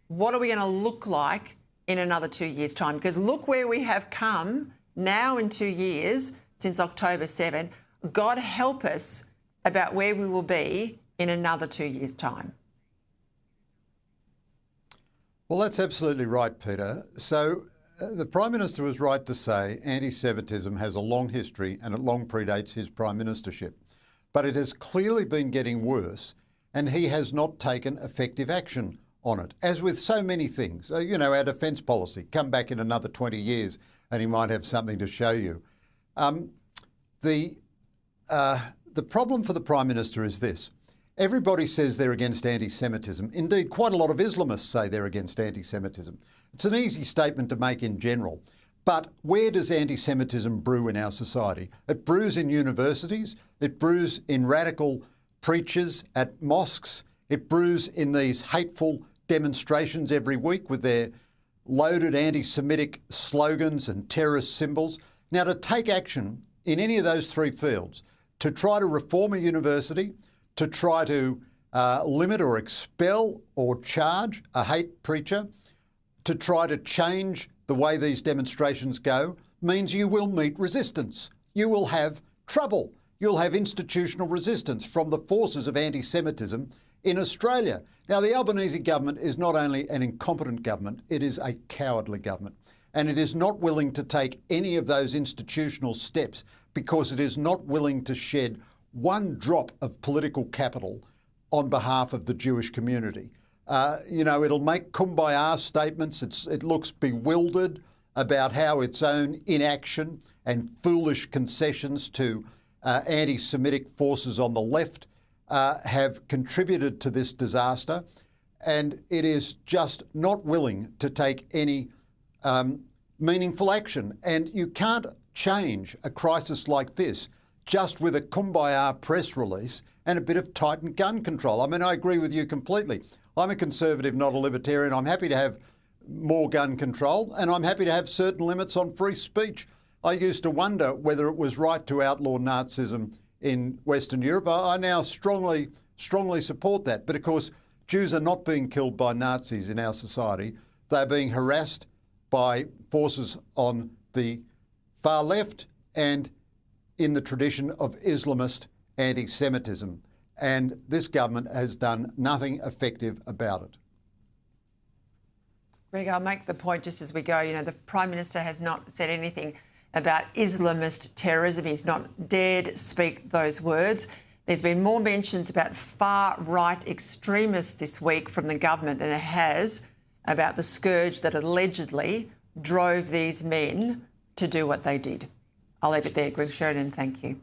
what are we going to look like in another 2 years' time? Because look where we have come now in 2 years, since October 7. God help us about where we will be in another 2 years' time. Well, that's absolutely right, Peter. So the Prime Minister was right to say anti-Semitism has a long history and it long predates his prime ministership. But it has clearly been getting worse and he has not taken effective action on it, as with so many things. You know, our defence policy, come back in another 20 years and he might have something to show you. The problem for the Prime Minister is this. Everybody says they're against anti-Semitism. Indeed, quite a lot of Islamists say they're against anti-Semitism. It's an easy statement to make in general. But where does anti-Semitism brew in our society? It brews in universities. It brews in radical preachers at mosques. It brews in these hateful demonstrations every week with their loaded anti-Semitic slogans and terrorist symbols. Now, to take action in any of those three fields, to try to reform a university, to try to limit or expel or charge a hate preacher, to try to change the way these demonstrations go, means you will meet resistance. You will have trouble. You'll have institutional resistance from the forces of anti-Semitism in Australia. Now, the Albanese government is not only an incompetent government, it is a cowardly government. And it is not willing to take any of those institutional steps because it is not willing to shed one drop of political capital on behalf of the Jewish community. You know, it'll make kumbaya statements. It looks bewildered about how its own inaction and foolish concessions to anti-Semitic forces on the left have contributed to this disaster. And it is just not willing to take any meaningful action. And you can't change a crisis like this just with a kumbaya press release and a bit of tightened gun control. I mean, I agree with you completely. I'm a conservative, not a libertarian. I'm happy to have more gun control and I'm happy to have certain limits on free speech. I used to wonder whether it was right to outlaw Nazism in Western Europe. I now strongly support that. But of course, Jews are not being killed by Nazis in our society. They're being harassed by forces on the far left and in the tradition of Islamist anti-Semitism. And this government has done nothing effective about it. Greg, I'll make the point just as we go. You know, the Prime Minister has not said anything about Islamist terrorism. He's not dared speak those words. There's been more mentions about far-right extremists this week from the government than there has about the scourge that allegedly drove these men to do what they did. I'll leave it there. Greg Sheridan, thank you.